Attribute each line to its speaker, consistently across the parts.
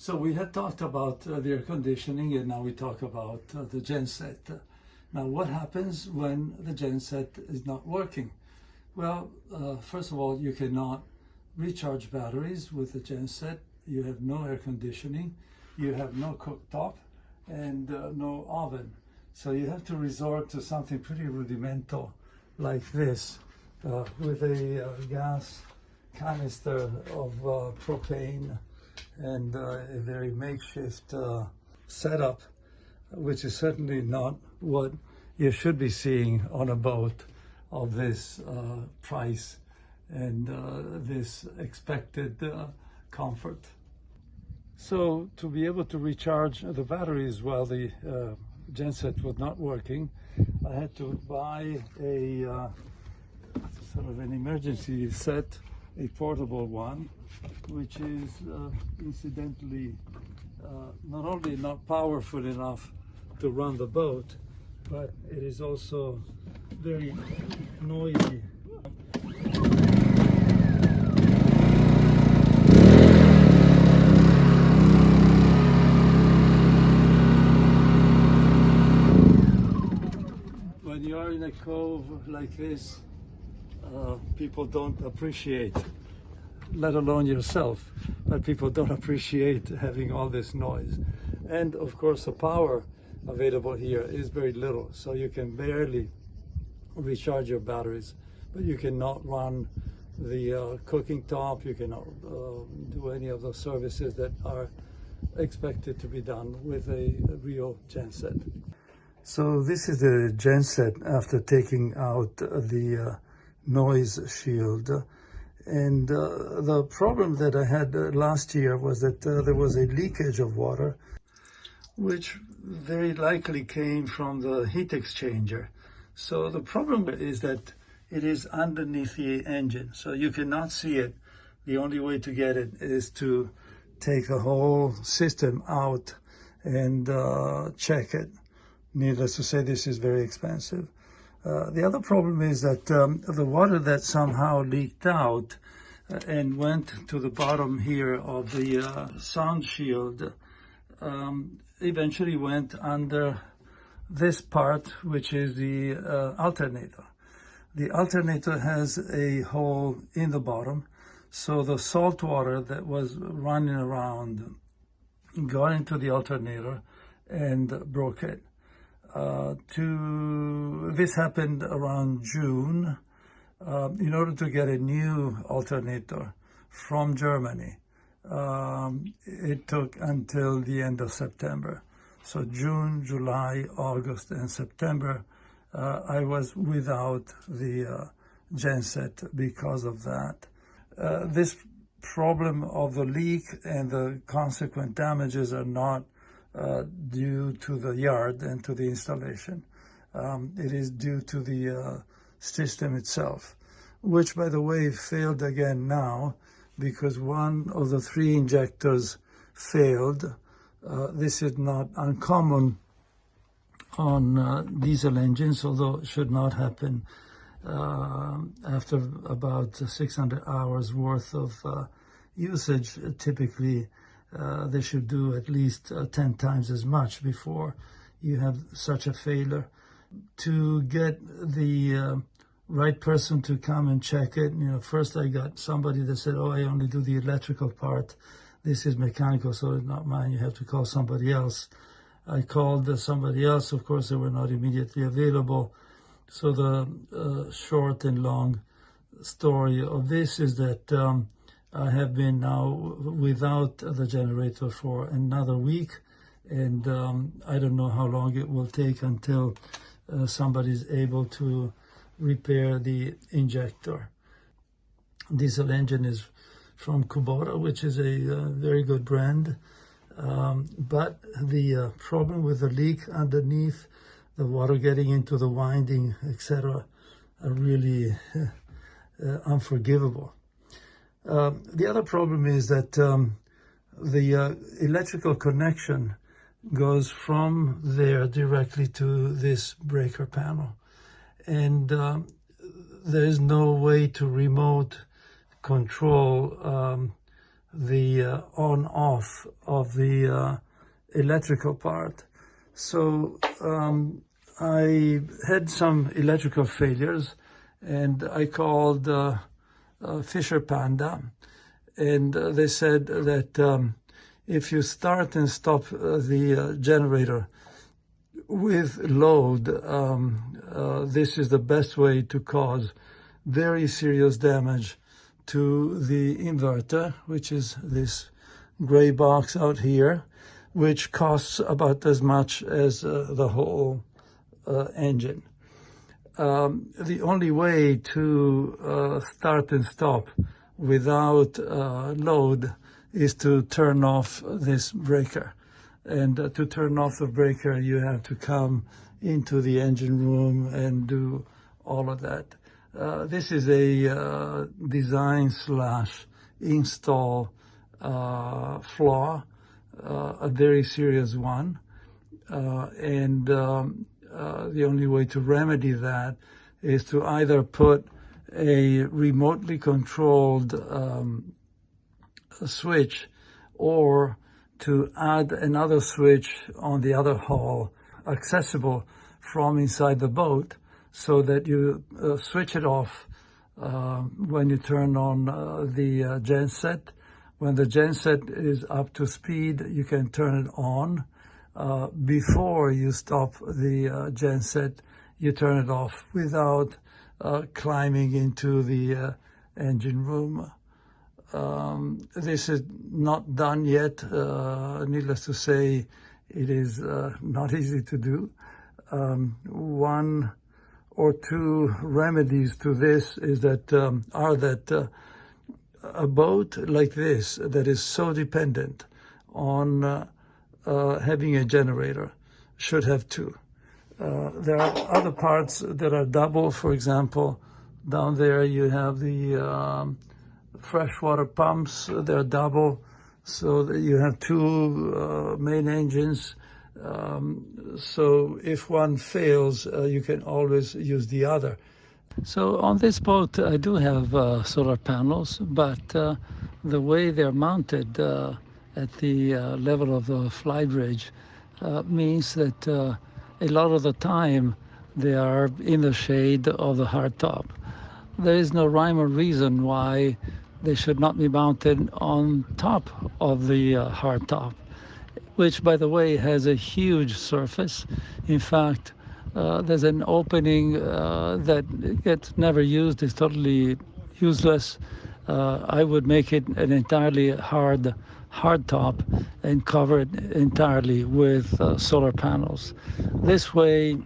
Speaker 1: So we had talked about the air conditioning, and now we talk about the genset. Now, what happens when the genset is not working? Well, first of all, you cannot recharge batteries with the genset. You have no air conditioning, you have no cooktop, and no oven. So you have to resort to something pretty rudimental like this, with a gas canister of propane and a very makeshift setup, which is certainly not what you should be seeing on a boat of this price and this expected comfort. So to be able to recharge the batteries while the genset was not working, I had to buy a sort of an emergency set, a portable one, which is incidentally not only not powerful enough to run the boat, but it is also very noisy. When you are in a cove like this, people don't appreciate, let alone yourself, but people don't appreciate having all this noise. And of course the power available here is very little, so you can barely recharge your batteries, but you cannot run the cooking top, you cannot do any of the services that are expected to be done with a real genset. So this is the genset after taking out the noise shield. And the problem that I had last year was that there was a leakage of water, which very likely came from the heat exchanger. So the problem is that it is underneath the engine, so you cannot see it. The only way to get it is to take the whole system out and check it. Needless to say, this is very expensive. The other problem is that the water that somehow leaked out and went to the bottom here of the sound shield eventually went under this part, which is the alternator. The alternator has a hole in the bottom, so the salt water that was running around got into the alternator and broke it. This happened around June. In order to get a new alternator from Germany, it took until the end of September. So June, July, August, and September, I was without the genset because of that. This problem of the leak and the consequent damages are not due to the yard and to the installation. It is due to the system itself, which, by the way, failed again now because one of the 3 injectors failed. This is not uncommon on diesel engines, although it should not happen after about 600 hours worth of usage. Typically, they should do at least 10 times as much before you have such a failure. To get the right person to come and check it, first I got somebody that said, oh, I only do the electrical part. This is mechanical, so it's not mine. You have to call somebody else. I called somebody else. Of course, they were not immediately available. So the short and long story of this is that I have been now without the generator for another week, and I don't know how long it will take until somebody's able to repair the injector. Diesel engine is from Kubota, which is a very good brand, but the problem with the leak underneath, the water getting into the winding, etc., are really unforgivable. The other problem is that the electrical connection goes from there directly to this breaker panel, and there is no way to remote control the on-off of the electrical part. So I had some electrical failures, and I called Fisher Panda, and they said that if you start and stop the generator with load, this is the best way to cause very serious damage to the inverter, which is this gray box out here, which costs about as much as the whole engine. The only way to start and stop without load is to turn off this breaker. And to turn off the breaker, you have to come into the engine room and do all of that. This is a design/install flaw, a very serious one. And the only way to remedy that is to either put a remotely controlled switch, or to add another switch on the other hull accessible from inside the boat, so that you switch it off when you turn on the genset. When the genset is up to speed, you can turn it on. Before you stop the genset, you turn it off without climbing into the engine room. This is not done yet. Needless to say, it is not easy to do. One or two remedies to this is that a boat like this that is so dependent on having a generator should have two. There are other parts that are double. For example, down there you have the freshwater pumps. They're double, so that you have two main engines. So if one fails, you can always use the other. So on this boat, I do have solar panels, but the way they're mounted at the level of the fly bridge means that a lot of the time they are in the shade of the hardtop. There is no rhyme or reason why they should not be mounted on top of the hardtop, which, by the way, has a huge surface. In fact, there's an opening that gets never used. It's totally useless. I would make it an entirely hard top and cover it entirely with solar panels. This way,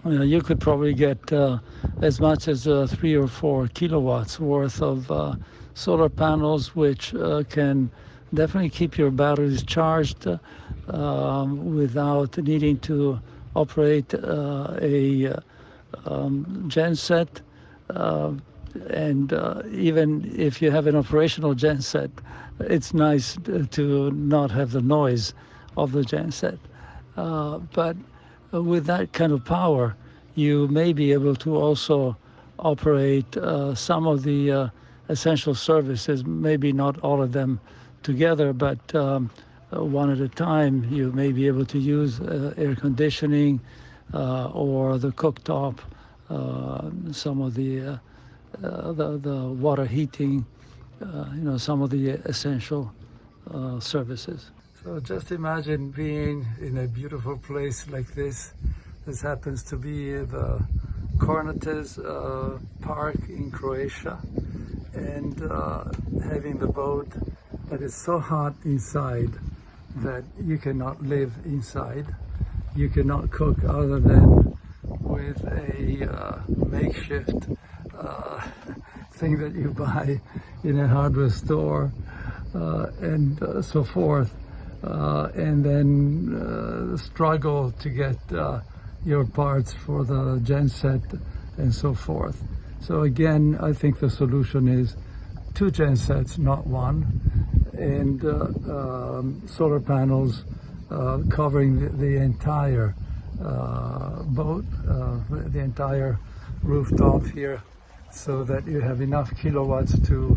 Speaker 1: you could probably get as much as 3 or 4 kilowatts worth of solar panels, which can definitely keep your batteries charged without needing to operate a genset. And even if you have an operational genset, it's nice to not have the noise of the genset. But with that kind of power, you may be able to also operate some of the essential services, maybe not all of them together, but one at a time. You may be able to use air conditioning or the cooktop, some of the water heating, some of the essential services. So just imagine being in a beautiful place like this. This happens to be the Cornates Park in Croatia, and having the boat that is so hot inside that you cannot live inside. You cannot cook other than with a makeshift thing that you buy in a hardware store, and so forth, and then struggle to get your parts for the genset and so forth. So again, I think the solution is 2 gensets, not 1, and solar panels covering the entire boat, the entire rooftop here, so that you have enough kilowatts to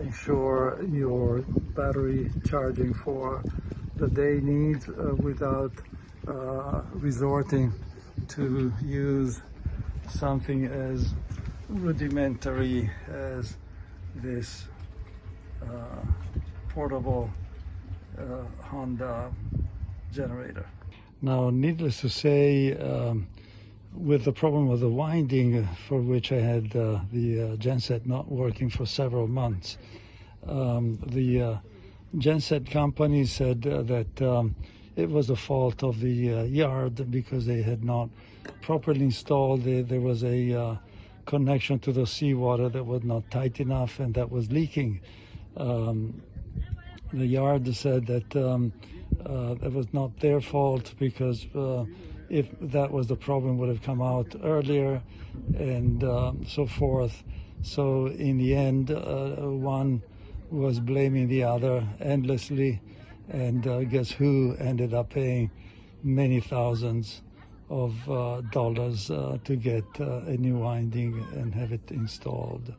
Speaker 1: ensure your battery charging for the day needs without resorting to use something as rudimentary as this portable Honda generator. Now, needless to say, with the problem of the winding, for which I had the genset not working for several months, the genset company said that it was the fault of the yard because they had not properly installed. There was a connection to the seawater that was not tight enough and that was leaking. The yard said that that was not their fault because if that was the problem, would have come out earlier and so forth. So in the end, one was blaming the other endlessly, and guess who ended up paying many thousands of dollars to get a new winding and have it installed.